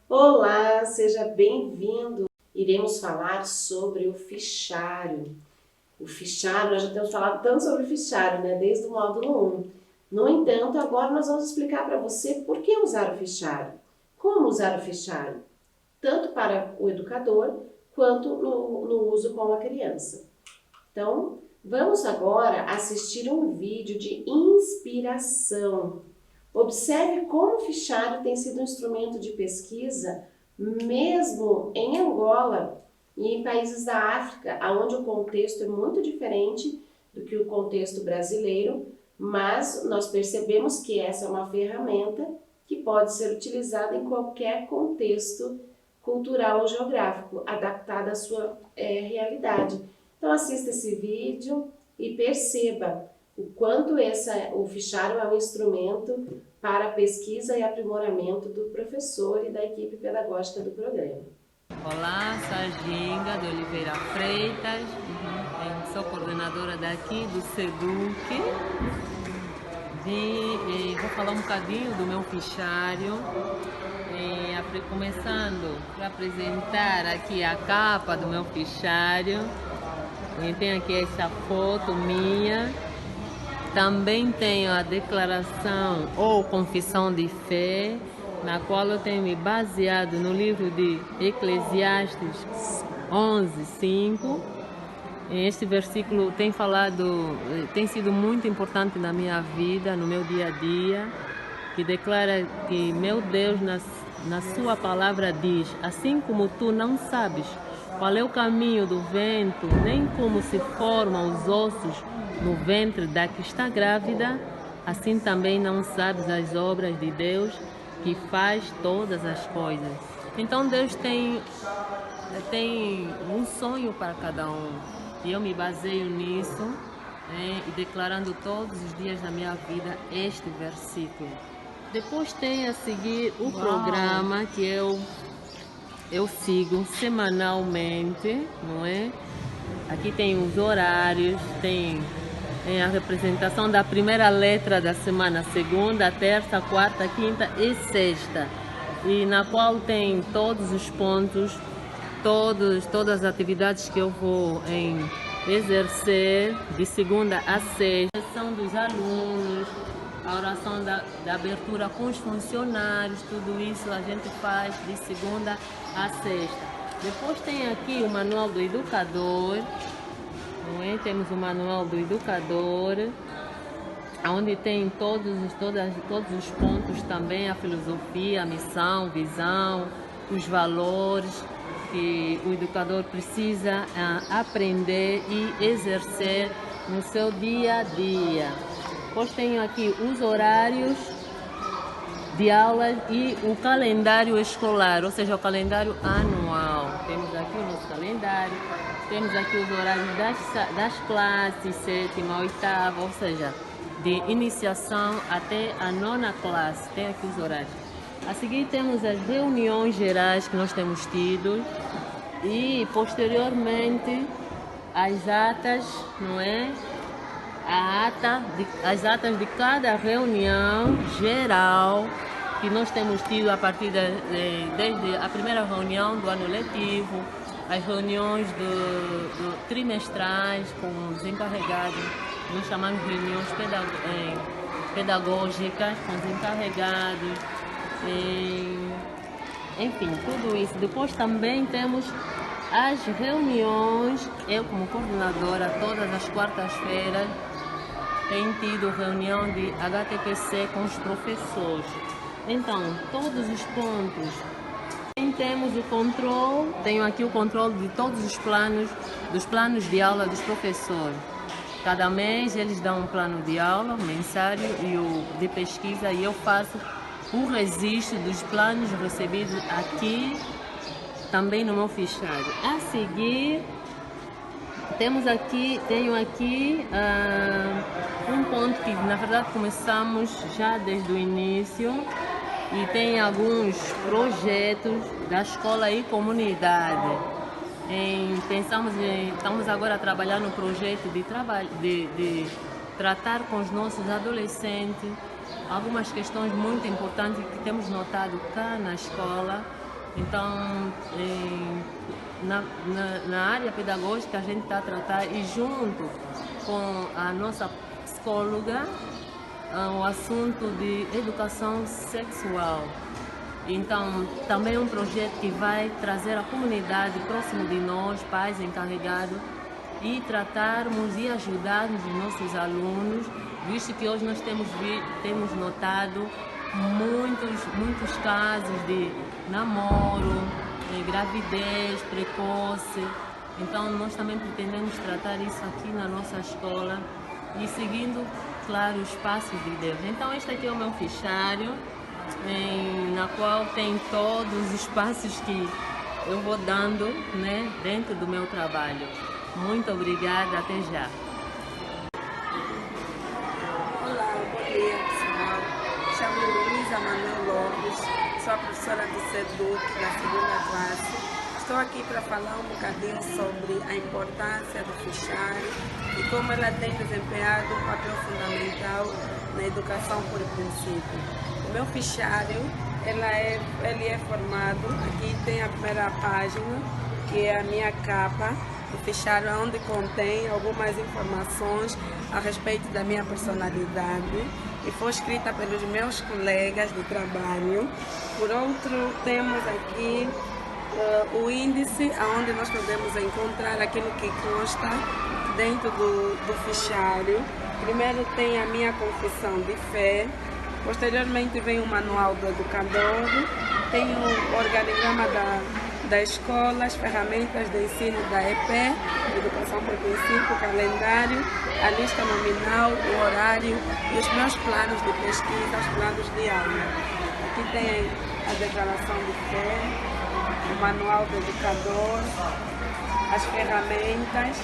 Olá, seja bem-vindo. Iremos falar sobre o fichário. O fichário, nós já temos falado tanto sobre o fichário, né? Desde o módulo 1. No entanto, agora nós vamos explicar para você por que usar o fichário. Como usar o fichário, tanto para o educador quanto no uso com a criança. Então, vamos agora assistir um vídeo de inspiração. Observe como o fichário tem sido um instrumento de pesquisa mesmo em Angola e em países da África, onde o contexto é muito diferente do que o contexto brasileiro, mas nós percebemos que essa é uma ferramenta que pode ser utilizada em qualquer contexto cultural ou geográfico, adaptada à sua realidade. Então assista esse vídeo e perceba o quanto o fichário é um instrumento para a pesquisa e aprimoramento do professor e da equipe pedagógica do programa. Olá, sou a Ginga de Oliveira Freitas, sou coordenadora daqui do SEDUC. Vou falar um bocadinho do meu fichário, começando para apresentar aqui a capa do meu fichário. Tem aqui essa foto minha. Também tenho a declaração ou confissão de fé, na qual eu tenho me baseado no livro de Eclesiastes 11:5. Este versículo tem sido muito importante na minha vida, no meu dia a dia, que declara que meu Deus na sua palavra diz: assim como tu não sabes qual é o caminho do vento, nem como se formam os ossos no ventre da que está grávida, assim também não sabes as obras de Deus, que faz todas as coisas. Então Deus tem um sonho para cada um, e eu me baseio nisso, e declarando todos os dias da minha vida este versículo. Depois tem a seguir o programa que eu sigo semanalmente, não é? Aqui tem os horários, tem a representação da primeira letra da semana, segunda, terça, quarta, quinta e sexta, e na qual tem todos os pontos, todas as atividades que eu vou exercer de segunda a sexta, são dos alunos, a oração da abertura com os funcionários, tudo isso a gente faz de segunda a sexta. Depois tem aqui o manual do educador, não é? Temos o manual do educador, onde tem todos os pontos também, a filosofia, a missão, visão, os valores que o educador precisa aprender e exercer no seu dia a dia. Depois tenho aqui os horários de aulas e o calendário escolar, ou seja, o calendário anual. Temos aqui o nosso calendário, temos aqui os horários das classes, sétima, oitava, ou seja, de iniciação até a nona classe, tem aqui os horários. A seguir temos as reuniões gerais que nós temos tido e posteriormente as atas, não é? As atas de cada reunião geral que nós temos tido a partir desde a primeira reunião do ano letivo, as reuniões trimestrais com os encarregados, nós chamamos de reuniões pedagógicas com os encarregados, enfim, tudo isso. Depois também temos as reuniões, eu como coordenadora, todas as quartas-feiras, tenho tido reunião de HTPC com os professores. Então, todos os pontos. Temos o controle, tenho aqui o controle de todos os planos, dos planos de aula dos professores. Cada mês eles dão um plano de aula, mensário e o de pesquisa, e eu faço o registro dos planos recebidos aqui, também no meu fichário. A seguir, tenho aqui um ponto que na verdade começamos já desde o início, e tem alguns projetos da escola e comunidade. Estamos agora a trabalhar no projeto de tratar com os nossos adolescentes algumas questões muito importantes que temos notado cá na escola, Então, na área pedagógica, a gente está a tratar, e junto com a nossa psicóloga, o assunto de educação sexual. Então, também é um projeto que vai trazer a comunidade próximo de nós, pais encarregados, e tratarmos e ajudarmos os nossos alunos, visto que hoje nós temos notado muitos casos de namoro, gravidez precoce. Então, nós também pretendemos tratar isso aqui na nossa escola e seguindo, claro, os passos de Deus. Então, este aqui é o meu fichário, na qual tem todos os passos que eu vou dando, né, dentro do meu trabalho. Muito obrigada, até já. Olá, bom dia pessoal. Chamo-me Luísa Manuel Lopes, sou a professora do SEDUC da segunda classe. Estou aqui para falar um bocadinho sobre a importância do fichário e como ela tem desempenhado um papel fundamental na educação por princípio. O meu fichário ele é formado, aqui tem a primeira página, que é a minha capa. O fichário onde contém algumas informações a respeito da minha personalidade e foi escrita pelos meus colegas de trabalho. Por outro, temos aqui o índice, onde nós podemos encontrar aquilo que consta dentro do fichário. Primeiro tem a minha confissão de fé, posteriormente vem o manual do educador, tem o organigrama da escola, as ferramentas de ensino da EP, Educação por Princípio, o calendário, a lista nominal, o horário e os meus planos de pesquisa, os planos de aula. Aqui tem a declaração de fé, o manual do educador, as ferramentas,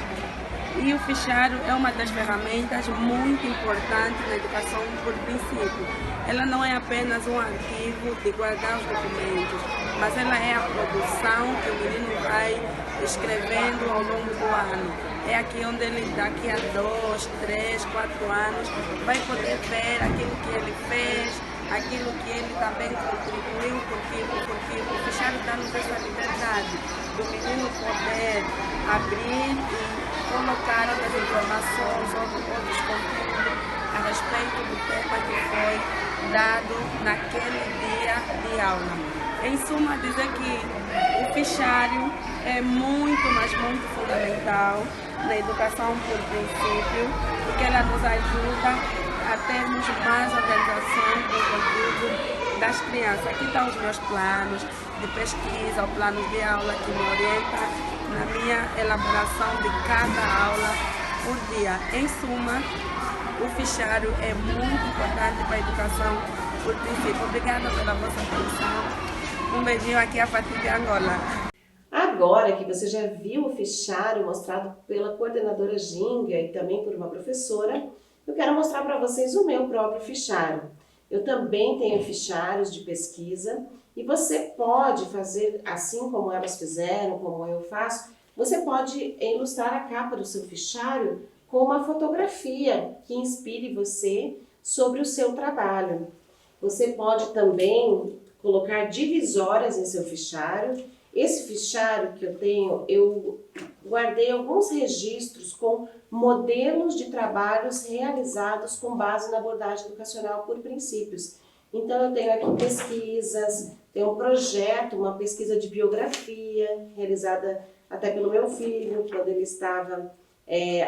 e o fichário é uma das ferramentas muito importantes na educação por princípio. Ela não é apenas um arquivo de guardar os documentos, mas ela é a produção que o menino vai escrevendo ao longo do ano. É aqui onde ele, daqui a 2, 3, 4 anos, vai poder ver aquilo que ele fez, aquilo que ele também contribuiu, porque o fichário dá-nos essa liberdade do menino poder abrir e colocar outras informações, outros conteúdos a respeito do tema que foi dado naquele dia de aula. Em suma, dizer que o fichário é muito, mas muito fundamental na educação por princípio, porque ela nos ajuda a termos mais organização do conteúdo das crianças. Aqui estão os meus planos de pesquisa, o plano de aula que me orienta na minha elaboração de cada aula por dia. Em suma, o fichário é muito importante para a educação por princípio. Obrigada pela vossa atenção. Um beijinho aqui a partir de Angola. Agora que você já viu o fichário mostrado pela coordenadora Ginga e também por uma professora, eu quero mostrar para vocês o meu próprio fichário. Eu também tenho fichários de pesquisa e você pode fazer assim como elas fizeram, como eu faço, você pode ilustrar a capa do seu fichário com uma fotografia que inspire você sobre o seu trabalho. Você pode também colocar divisórias em seu fichário. Esse fichário que eu tenho, eu guardei alguns registros com modelos de trabalhos realizados com base na abordagem educacional por princípios. Então eu tenho aqui pesquisas, tenho um projeto, uma pesquisa de biografia, realizada até pelo meu filho, quando ele estava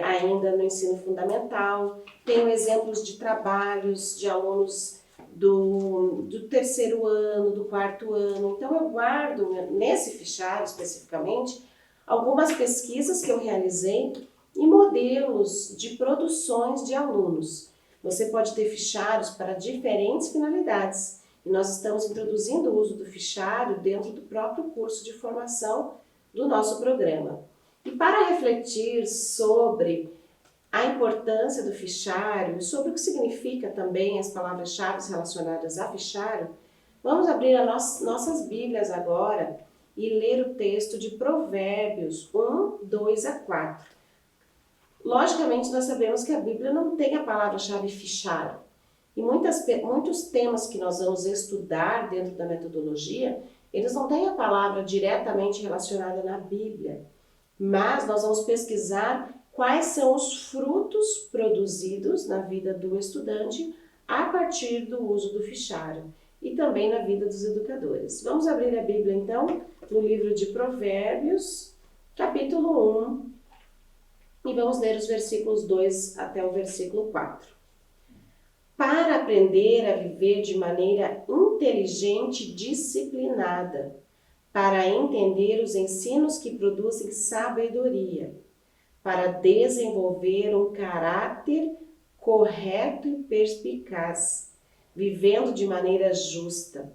ainda no ensino fundamental. Tenho exemplos de trabalhos de alunos do terceiro ano, do quarto ano. Então eu guardo nesse fichário especificamente algumas pesquisas que eu realizei e modelos de produções de alunos. Você pode ter fichários para diferentes finalidades e nós estamos introduzindo o uso do fichário dentro do próprio curso de formação do nosso programa. E para refletir sobre a importância do fichário e sobre o que significa também as palavras-chave relacionadas a fichário, vamos abrir as nossas Bíblias agora e ler o texto de Provérbios 1, 2 a 4. Logicamente, nós sabemos que a Bíblia não tem a palavra-chave fichário. E muitos temas que nós vamos estudar dentro da metodologia, eles não têm a palavra diretamente relacionada na Bíblia, mas nós vamos pesquisar quais são os frutos produzidos na vida do estudante a partir do uso do fichário e também na vida dos educadores. Vamos abrir a Bíblia então no livro de Provérbios, capítulo 1, e vamos ler os versículos 2 até o versículo 4. Para aprender a viver de maneira inteligente e disciplinada, para entender os ensinos que produzem sabedoria, para desenvolver um caráter correto e perspicaz, vivendo de maneira justa,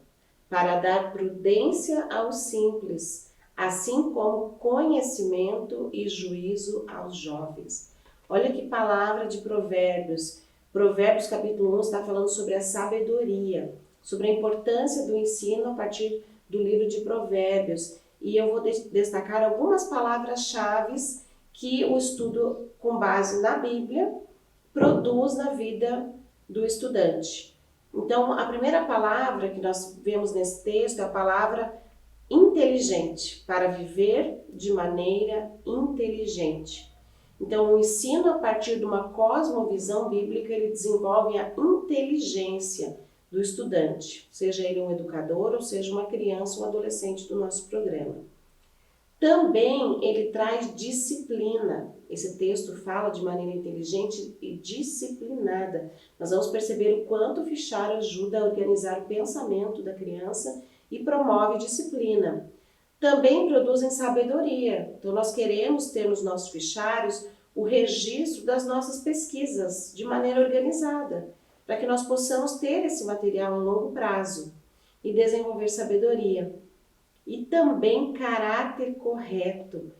para dar prudência aos simples, assim como conhecimento e juízo aos jovens. Olha que palavra de Provérbios. Provérbios capítulo 1 está falando sobre a sabedoria, sobre a importância do ensino a partir do livro de Provérbios. E eu vou destacar algumas palavras-chave que o estudo com base na Bíblia produz na vida do estudante. Então, a primeira palavra que nós vemos nesse texto é a palavra inteligente, para viver de maneira inteligente. Então, o ensino a partir de uma cosmovisão bíblica, ele desenvolve a inteligência do estudante, seja ele um educador ou seja uma criança ou um adolescente do nosso programa. Também ele traz disciplina. Esse texto fala de maneira inteligente e disciplinada. Nós vamos perceber o quanto o fichário ajuda a organizar o pensamento da criança e promove disciplina. Também produzem sabedoria. Então nós queremos ter nos nossos fichários o registro das nossas pesquisas de maneira organizada, para que nós possamos ter esse material a longo prazo e desenvolver sabedoria. E também caráter correto.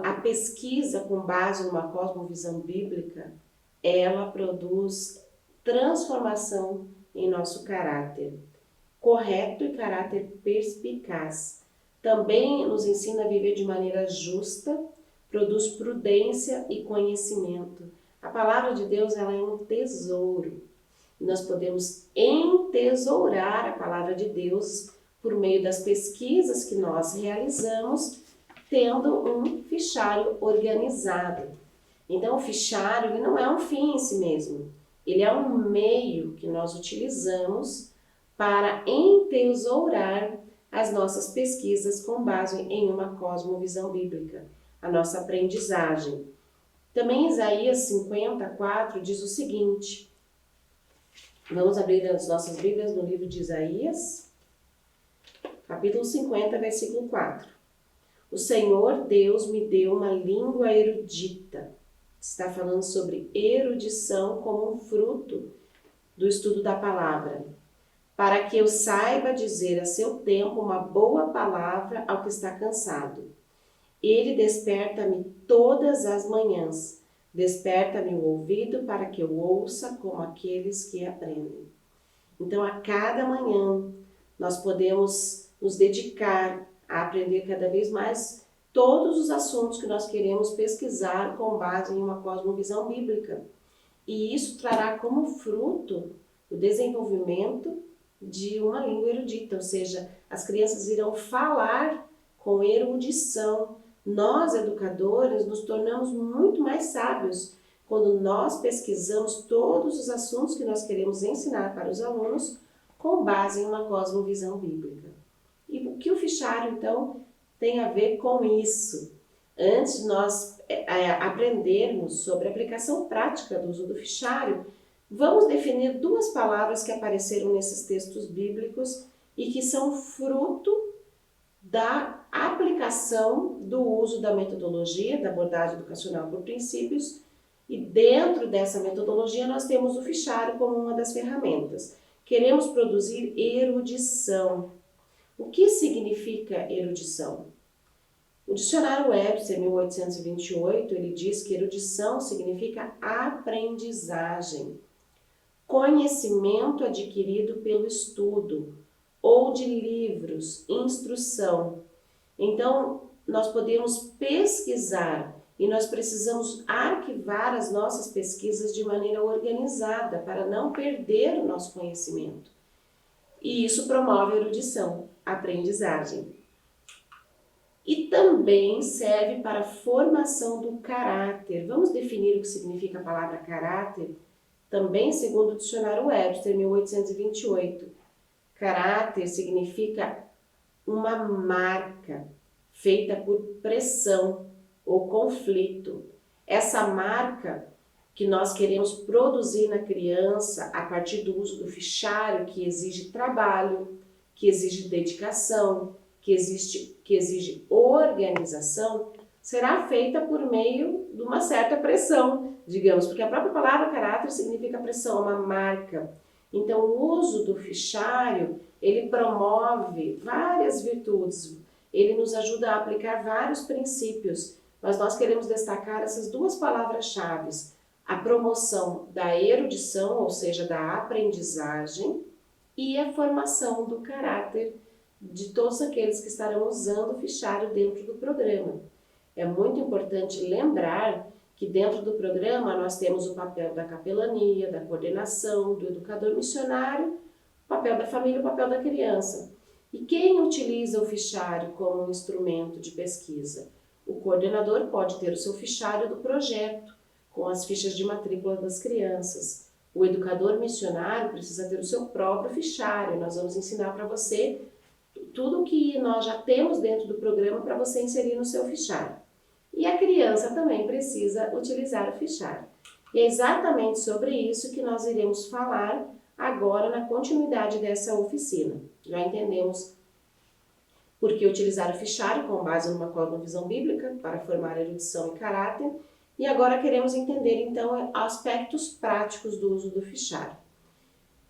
A pesquisa com base numa cosmovisão bíblica, ela produz transformação em nosso caráter. Correto e caráter perspicaz. Também nos ensina a viver de maneira justa, produz prudência e conhecimento. A palavra de Deus, ela é um tesouro. Nós podemos entesourar a palavra de Deus por meio das pesquisas que nós realizamos, tendo um fichário organizado. Então, o fichário ele não é um fim em si mesmo, ele é um meio que nós utilizamos para entesourar as nossas pesquisas com base em uma cosmovisão bíblica, a nossa aprendizagem. Também Isaías 54 diz o seguinte, vamos abrir as nossas Bíblias no livro de Isaías, capítulo 50, versículo 4. O Senhor Deus me deu uma língua erudita. Está falando sobre erudição como um fruto do estudo da palavra. Para que eu saiba dizer a seu tempo uma boa palavra ao que está cansado. Ele desperta-me todas as manhãs. Desperta-me o ouvido para que eu ouça como aqueles que aprendem. Então, a cada manhã, nós podemos nos dedicar a aprender cada vez mais todos os assuntos que nós queremos pesquisar com base em uma cosmovisão bíblica. E isso trará como fruto o desenvolvimento de uma língua erudita, ou seja, as crianças irão falar com erudição. Nós, educadores, nos tornamos muito mais sábios quando nós pesquisamos todos os assuntos que nós queremos ensinar para os alunos com base em uma cosmovisão bíblica. E o que o fichário, então, tem a ver com isso? Antes de nós aprendermos sobre a aplicação prática do uso do fichário, vamos definir duas palavras que apareceram nesses textos bíblicos e que são fruto da aplicação do uso da metodologia, da abordagem educacional por princípios, e dentro dessa metodologia nós temos o fichário como uma das ferramentas. Queremos produzir erudição. O que significa erudição? O dicionário Webster, 1828, ele diz que erudição significa aprendizagem, conhecimento adquirido pelo estudo, ou de livros, instrução. Então, nós podemos pesquisar e nós precisamos arquivar as nossas pesquisas de maneira organizada para não perder o nosso conhecimento. E isso promove a erudição. aprendizagem. E também serve para a formação do caráter. Vamos definir o que significa a palavra caráter? Também segundo o dicionário Webster, 1828. Caráter significa uma marca feita por pressão ou conflito. Essa marca que nós queremos produzir na criança a partir do uso do fichário, que exige trabalho, que exige dedicação, que exige organização, será feita por meio de uma certa pressão, digamos, porque a própria palavra caráter significa pressão, uma marca. Então, o uso do fichário, ele promove várias virtudes, ele nos ajuda a aplicar vários princípios, mas nós queremos destacar essas duas palavras-chave: a promoção da erudição, ou seja, da aprendizagem, e a formação do caráter de todos aqueles que estarão usando o fichário dentro do programa. É muito importante lembrar que dentro do programa nós temos o papel da capelania, da coordenação, do educador missionário, o papel da família e o papel da criança. E quem utiliza o fichário como um instrumento de pesquisa? O coordenador pode ter o seu fichário do projeto, com as fichas de matrícula das crianças. O educador missionário precisa ter o seu próprio fichário. Nós vamos ensinar para você tudo que nós já temos dentro do programa para você inserir no seu fichário. E a criança também precisa utilizar o fichário. E é exatamente sobre isso que nós iremos falar agora na continuidade dessa oficina. Já entendemos por que utilizar o fichário com base numa cosmovisão bíblica para formar erudição e caráter. E agora queremos entender então aspectos práticos do uso do fichário.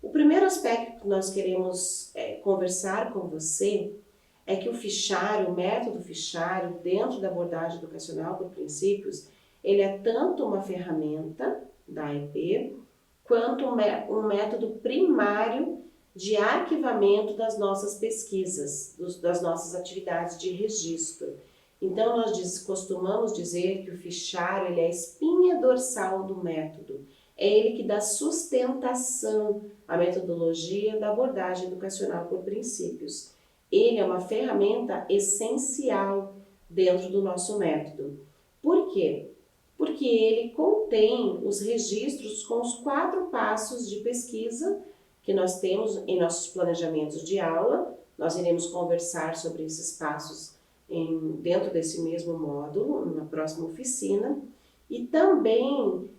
O primeiro aspecto que nós queremos conversar com você é que o fichário, o método fichário, dentro da abordagem educacional por princípios, ele é tanto uma ferramenta da AEP, quanto um método primário de arquivamento das nossas pesquisas, das nossas atividades de registro. Então, nós costumamos dizer que o fichário ele é a espinha dorsal do método. É ele que dá sustentação à metodologia da abordagem educacional por princípios. Ele é uma ferramenta essencial dentro do nosso método. Por quê? Porque ele contém os registros com os 4 passos de pesquisa que nós temos em nossos planejamentos de aula. Nós iremos conversar sobre esses passos dentro desse mesmo módulo, na próxima oficina. E também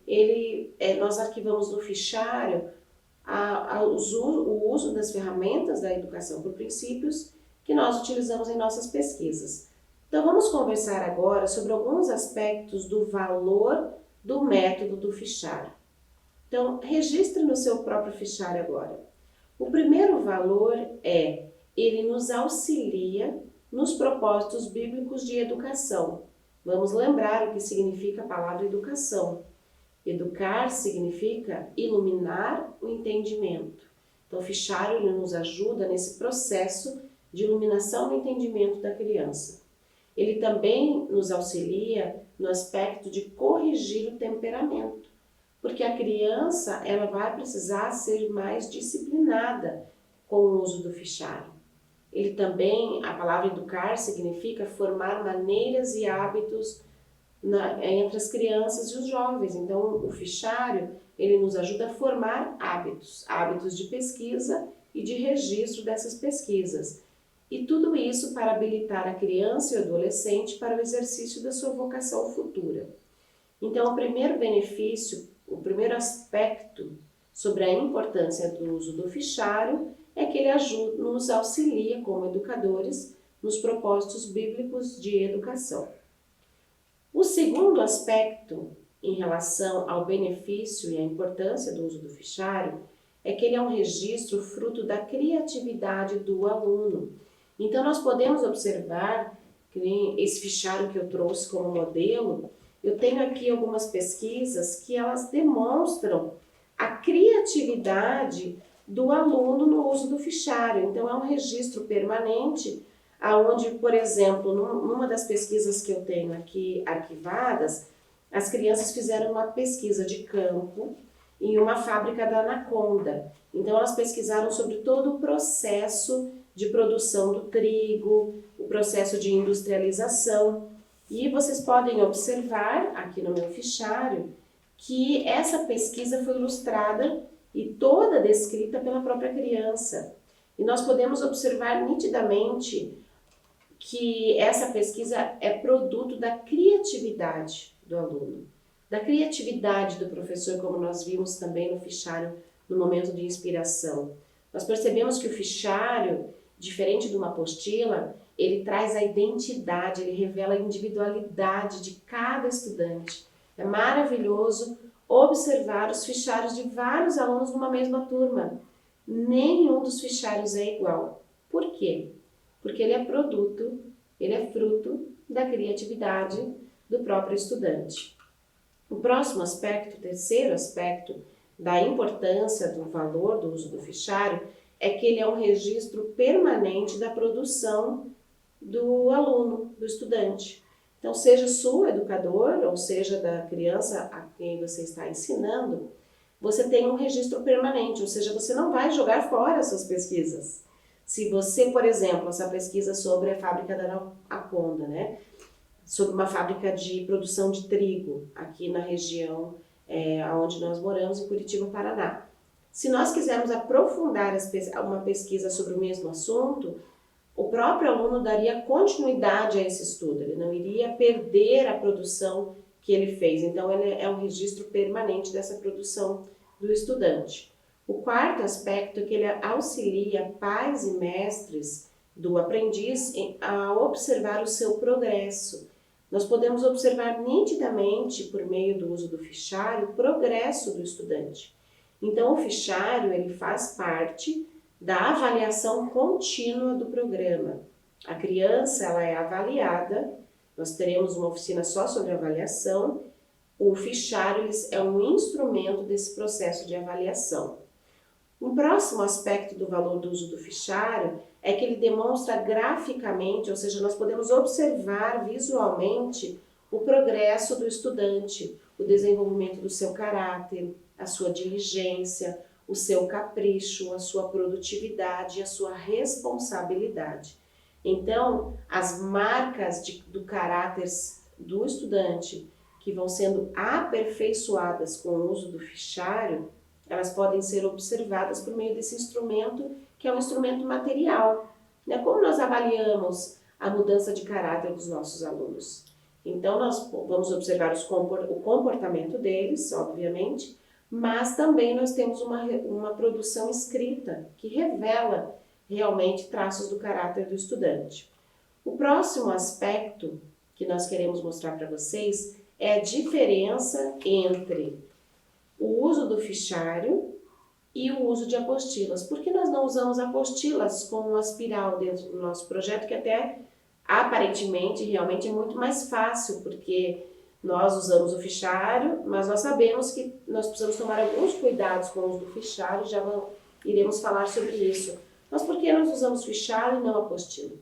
nós arquivamos no fichário o uso das ferramentas da educação por princípios que nós utilizamos em nossas pesquisas. Então vamos conversar agora sobre alguns aspectos do valor do método do fichário. Então registre no seu próprio fichário agora. O primeiro valor ele nos auxilia nos propósitos bíblicos de educação. Vamos lembrar o que significa a palavra educação. Educar significa iluminar o entendimento. Então, o fichário ele nos ajuda nesse processo de iluminação do entendimento da criança. Ele também nos auxilia no aspecto de corrigir o temperamento, porque a criança ela vai precisar ser mais disciplinada com o uso do fichário. Ele também, a palavra educar significa formar maneiras e hábitos entre as crianças e os jovens. Então, o fichário, ele nos ajuda a formar hábitos de pesquisa e de registro dessas pesquisas. E tudo isso para habilitar a criança e o adolescente para o exercício da sua vocação futura. Então, o primeiro benefício, o primeiro aspecto sobre a importância do uso do fichário é que ele nos auxilia como educadores nos propósitos bíblicos de educação. O segundo aspecto em relação ao benefício e à importância do uso do fichário é que ele é um registro fruto da criatividade do aluno. Então nós podemos observar que esse fichário que eu trouxe como modelo, eu tenho aqui algumas pesquisas que elas demonstram a criatividade do aluno no uso do fichário. Então é um registro permanente, aonde, por exemplo, numa das pesquisas que eu tenho aqui arquivadas, as crianças fizeram uma pesquisa de campo em uma fábrica da Anaconda. Então elas pesquisaram sobre todo o processo de produção do trigo, o processo de industrialização. E vocês podem observar aqui no meu fichário que essa pesquisa foi ilustrada e toda descrita pela própria criança. E nós podemos observar nitidamente que essa pesquisa é produto da criatividade do aluno, da criatividade do professor, como nós vimos também no fichário no momento de inspiração. Nós percebemos que o fichário, diferente de uma apostila, ele traz a identidade, ele revela a individualidade de cada estudante. É maravilhoso observar os fichários de vários alunos numa mesma turma. Nenhum dos fichários é igual. Por quê? Porque ele é produto, ele é fruto da criatividade do próprio estudante. O próximo aspecto, o terceiro aspecto da importância do valor do uso do fichário é que ele é um registro permanente da produção do aluno, do estudante. Então, seja sua educador ou seja da criança a quem você está ensinando, você tem um registro permanente, ou seja, você não vai jogar fora as suas pesquisas. Se você, por exemplo, essa pesquisa sobre a fábrica da Aconda, né? Sobre uma fábrica de produção de trigo aqui na região onde nós moramos, em Curitiba, Paraná. Se nós quisermos aprofundar uma pesquisa sobre o mesmo assunto, o próprio aluno daria continuidade a esse estudo, ele não iria perder a produção que ele fez. Então, ele é um registro permanente dessa produção do estudante. O quarto aspecto é que ele auxilia pais e mestres do aprendiz a observar o seu progresso. Nós podemos observar nitidamente, por meio do uso do fichário, o progresso do estudante. Então, o fichário ele faz parte da avaliação contínua do programa. A criança ela é avaliada, nós teremos uma oficina só sobre avaliação. O fichário é um instrumento desse processo de avaliação. Um próximo aspecto do valor do uso do fichário é que ele demonstra graficamente, ou seja, nós podemos observar visualmente o progresso do estudante, o desenvolvimento do seu caráter, a sua diligência, o seu capricho, a sua produtividade e a sua responsabilidade. Então, as marcas do caráter do estudante que vão sendo aperfeiçoadas com o uso do fichário, elas podem ser observadas por meio desse instrumento, que é um instrumento material. Como nós avaliamos a mudança de caráter dos nossos alunos? Então, nós vamos observar o comportamento deles, obviamente, mas também nós temos uma produção escrita que revela realmente traços do caráter do estudante. O próximo aspecto que nós queremos mostrar para vocês é a diferença entre o uso do fichário e o uso de apostilas. Por que nós não usamos apostilas com uma espiral dentro do nosso projeto, que até aparentemente realmente é muito mais fácil, porque nós usamos o fichário, mas nós sabemos que nós precisamos tomar alguns cuidados com o uso do fichário, já iremos falar sobre isso. Mas por que nós usamos fichário e não apostila?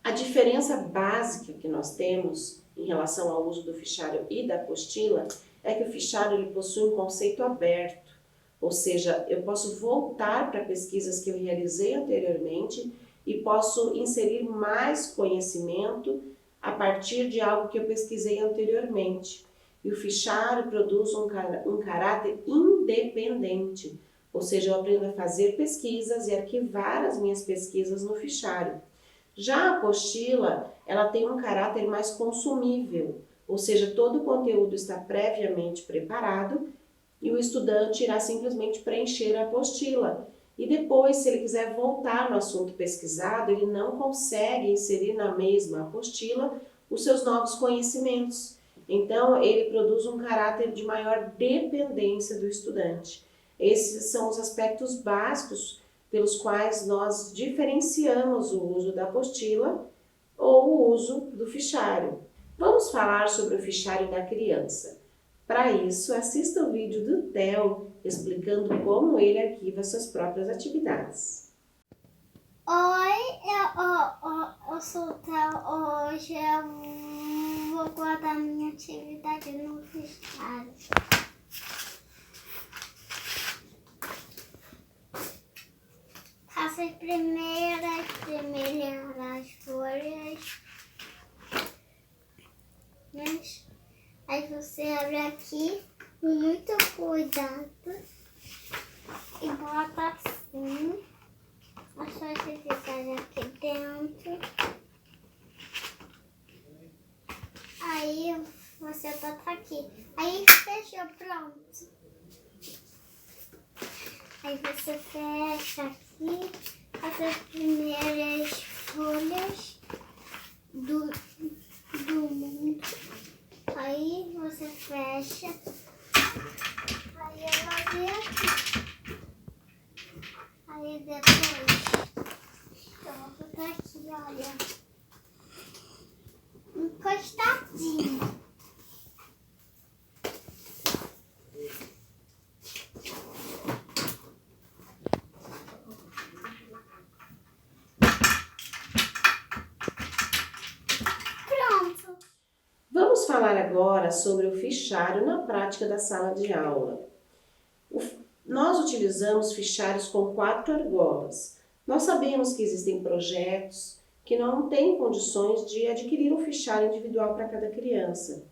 A diferença básica que nós temos em relação ao uso do fichário e da apostila é que o fichário ele possui um conceito aberto, ou seja, eu posso voltar para pesquisas que eu realizei anteriormente e posso inserir mais conhecimento a partir de algo que eu pesquisei anteriormente. E o fichário produz um caráter independente, ou seja, eu aprendo a fazer pesquisas e arquivar as minhas pesquisas no fichário. Já a apostila, ela tem um caráter mais consumível, ou seja, todo o conteúdo está previamente preparado e o estudante irá simplesmente preencher a apostila. E depois, se ele quiser voltar no assunto pesquisado, ele não consegue inserir na mesma apostila os seus novos conhecimentos. Então, ele produz um caráter de maior dependência do estudante. Esses são os aspectos básicos pelos quais nós diferenciamos o uso da apostila ou o uso do fichário. Vamos falar sobre o fichário da criança. Para isso, assista o vídeo do Theo explicando como ele arquiva suas próprias atividades. Oi, eu sou o Theo. Hoje eu vou guardar minha atividade no fichário. Faça Você primeiro as folhas. Aí você abre aqui com muito cuidado e bota assim. A sua atividade aqui dentro. Aí você bota aqui. Aí fechou, pronto. Aí você fecha aqui as primeiras folhas do mundo. Aí você fecha. Aí ela vem aqui. Aí depois eu vou botar aqui, olha. Encostadinho. Pronto. Vamos falar agora sobre o fichário na prática da sala de aula. Nós utilizamos fichários com 4 argolas. Nós sabemos que existem projetos que não têm condições de adquirir um fichário individual para cada criança.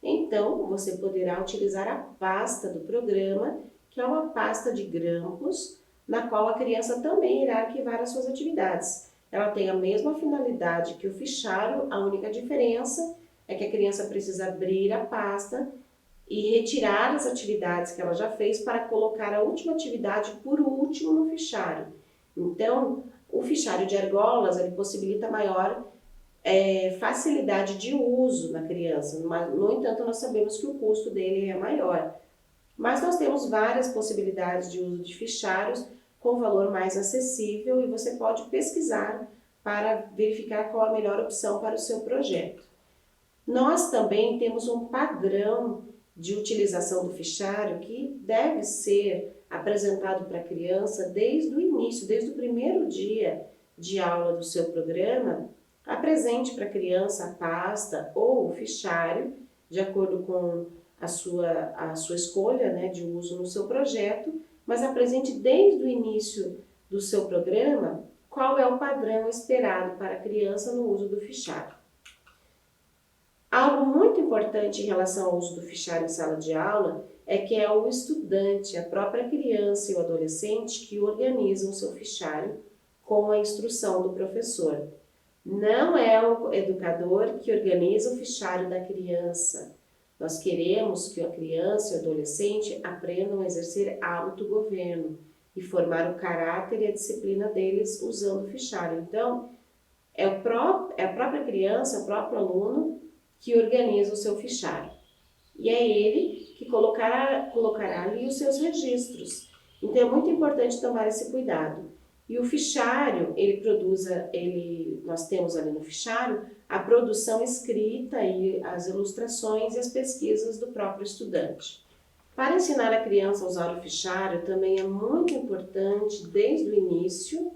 Então, você poderá utilizar a pasta do programa, que é uma pasta de grampos, na qual a criança também irá arquivar as suas atividades. Ela tem a mesma finalidade que o fichário, a única diferença é que a criança precisa abrir a pasta e retirar as atividades que ela já fez para colocar a última atividade por último no fichário. Então, o fichário de argolas ele possibilita maior facilidade de uso na criança, mas, no entanto, nós sabemos que o custo dele é maior. Mas nós temos várias possibilidades de uso de fichários com valor mais acessível e você pode pesquisar para verificar qual a melhor opção para o seu projeto. Nós também temos um padrão de utilização do fichário que deve ser apresentado para a criança desde o início, desde o primeiro dia de aula do seu programa. Apresente para a criança a pasta ou o fichário, de acordo com a sua escolha, né, de uso no seu projeto, mas apresente desde o início do seu programa qual é o padrão esperado para a criança no uso do fichário. Algo muito importante em relação ao uso do fichário em sala de aula é que é o estudante, a própria criança e o adolescente que organizam o seu fichário com a instrução do professor. Não é o educador que organiza o fichário da criança. Nós queremos que a criança e o adolescente aprendam a exercer autogoverno e formar o caráter e a disciplina deles usando o fichário. Então, é a própria criança, o próprio aluno que organiza o seu fichário. E é ele que colocará ali os seus registros. Então, é muito importante tomar esse cuidado. E o fichário, nós temos ali no fichário a produção escrita e as ilustrações e as pesquisas do próprio estudante. Para ensinar a criança a usar o fichário, também é muito importante, desde o início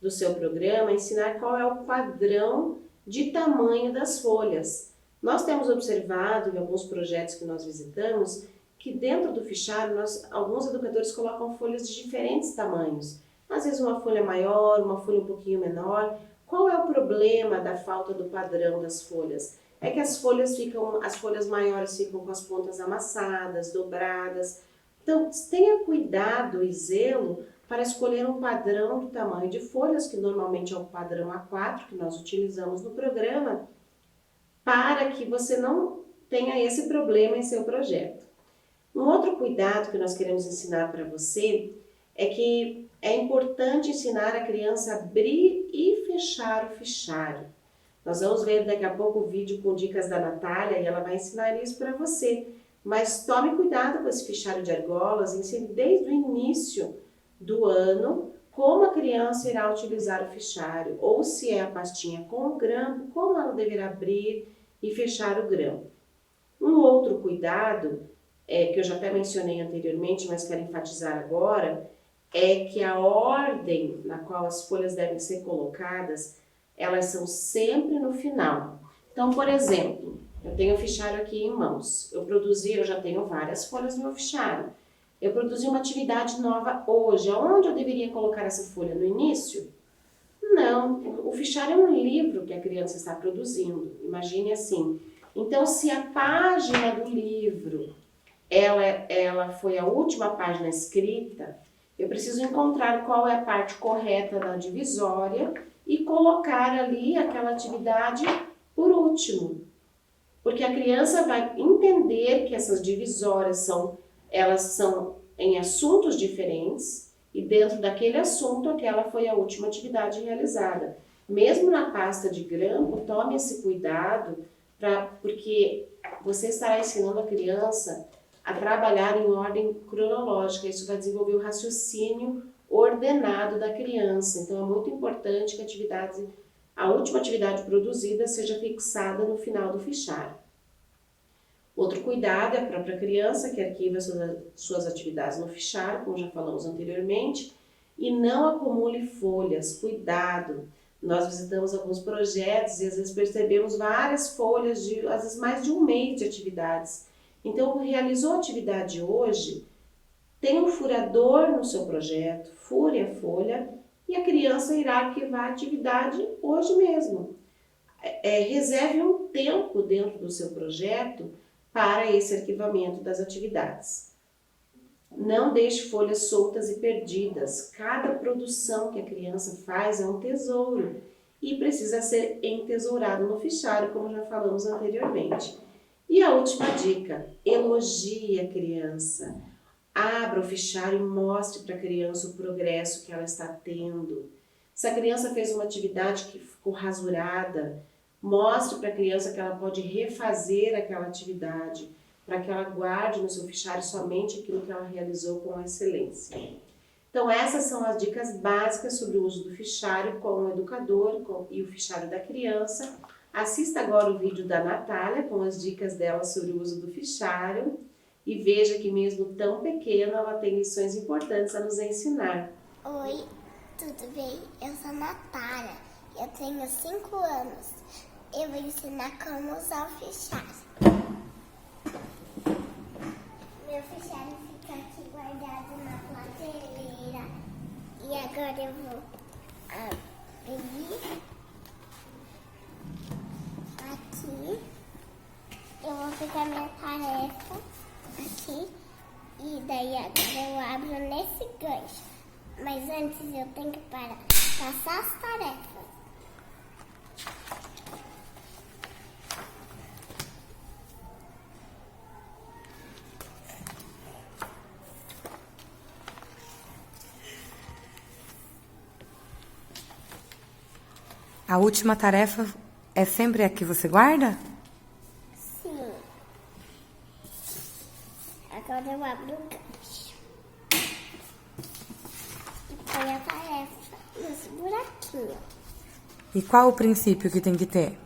do seu programa, ensinar qual é o padrão de tamanho das folhas. Nós temos observado em alguns projetos que nós visitamos que dentro do fichário alguns educadores colocam folhas de diferentes tamanhos. Às vezes uma folha maior, uma folha um pouquinho menor. Qual é o problema da falta do padrão das folhas? É que as folhas maiores ficam com as pontas amassadas, dobradas. Então, tenha cuidado e zelo para escolher um padrão do tamanho de folhas, que normalmente é o padrão A4, que nós utilizamos no programa, para que você não tenha esse problema em seu projeto. Um outro cuidado que nós queremos ensinar para você é que é importante ensinar a criança a abrir e fechar o fichário. Nós vamos ver daqui a pouco o vídeo com dicas da Natália e ela vai ensinar isso para você. Mas tome cuidado com esse fichário de argolas, ensine desde o início do ano como a criança irá utilizar o fichário, ou se é a pastinha com o grampo, como ela deverá abrir e fechar o grampo. Um outro cuidado, que eu já até mencionei anteriormente, mas quero enfatizar agora, é que a ordem na qual as folhas devem ser colocadas, elas são sempre no final. Então, por exemplo, eu tenho o fichário aqui em mãos. Eu já tenho várias folhas no meu fichário. Eu produzi uma atividade nova hoje. Aonde eu deveria colocar essa folha? No início? não. O fichário é um livro que a criança está produzindo. Imagine assim. Então, se a página do livro, ela foi a última página escrita, eu preciso encontrar qual é a parte correta da divisória e colocar ali aquela atividade por último. Porque a criança vai entender que essas divisórias elas são em assuntos diferentes e dentro daquele assunto aquela foi a última atividade realizada. Mesmo na pasta de grampo, tome esse cuidado, porque você estará ensinando a criança a trabalhar em ordem cronológica. Isso vai desenvolver o raciocínio ordenado da criança. Então é muito importante que a última atividade produzida seja fixada no final do fichário. Outro cuidado é a própria criança que arquiva suas atividades no fichário, como já falamos anteriormente, e não acumule folhas. Cuidado! Nós visitamos alguns projetos e às vezes percebemos várias folhas, às vezes mais de um mês de atividades. Então, realizou a atividade hoje, tem um furador no seu projeto, fure a folha e a criança irá arquivar a atividade hoje mesmo. Reserve um tempo dentro do seu projeto para esse arquivamento das atividades. Não deixe folhas soltas e perdidas. Cada produção que a criança faz é um tesouro e precisa ser entesourado no fichário, como já falamos anteriormente. E a última dica, elogie a criança. Abra o fichário e mostre para a criança o progresso que ela está tendo. Se a criança fez uma atividade que ficou rasurada, mostre para a criança que ela pode refazer aquela atividade, para que ela guarde no seu fichário somente aquilo que ela realizou com excelência. Então essas são as dicas básicas sobre o uso do fichário com o educador e o fichário da criança. Assista agora o vídeo da Natália com as dicas dela sobre o uso do fichário e veja que mesmo tão pequena ela tem lições importantes a nos ensinar. Oi, tudo bem? Eu sou a Natália, eu tenho 5 anos. Eu vou ensinar como usar o fichário. Meu fichário fica aqui guardado na prateleira. E agora eu vou abrir aqui. Eu vou pegar minha tarefa aqui. E daí agora eu abro nesse gancho. Mas antes eu tenho que passar as tarefas. A última tarefa é sempre a que você guarda? Sim. Agora eu abro o gancho. E põe a tarefa nos buraquinhos. E qual o princípio que tem que ter?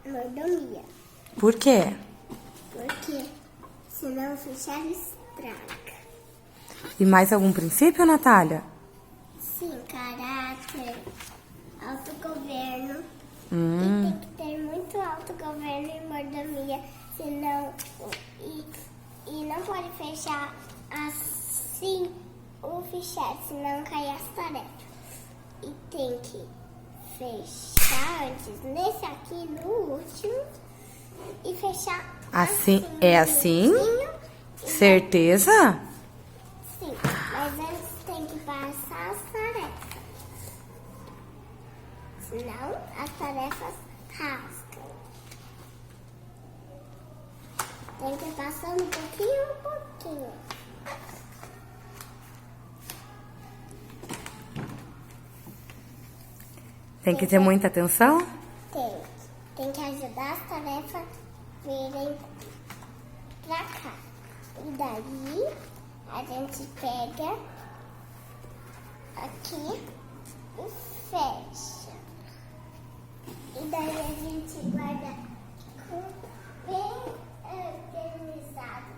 Mordomia. Por quê? Porque senão o fichário estraga. E mais algum princípio, Natália? Sim, caráter, autogoverno. E tem que ter muito autogoverno e mordomia, senão e não pode fechar assim o fichário, senão cai as tarefas. E tem que fechar antes nesse aqui no último e fechar Assim, é assim? bonitinho. Certeza? Sim, mas antes tem que passar as tarefas. Senão as tarefas rascam. Tem que ir passando um pouquinho. Tem que ter muita atenção? Tem que ajudar as tarefas virem pra cá. E daí a gente pega aqui e fecha. E daí a gente guarda bem organizado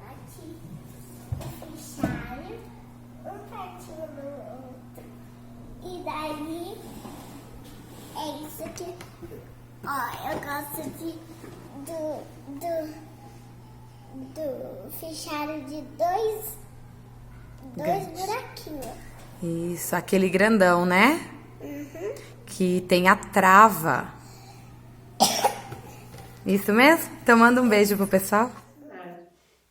aqui o fichário, um pertinho do outro. E daí é isso aqui. Ó, eu gosto do fichário de dois buraquinhos. Isso, aquele grandão, né? Uhum. que tem a trava. Isso mesmo? Então manda um beijo pro pessoal.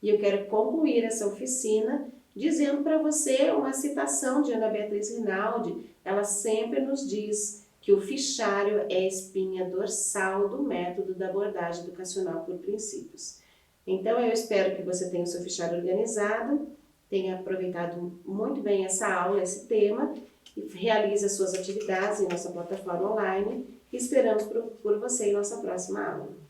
E eu quero concluir essa oficina dizendo para você uma citação de Ana Beatriz Rinaldi. Ela sempre nos diz que o fichário é a espinha dorsal do método da abordagem educacional por princípios. Então eu espero que você tenha o seu fichário organizado, tenha aproveitado muito bem essa aula, esse tema, e realize as suas atividades em nossa plataforma online. E esperamos por você em nossa próxima aula.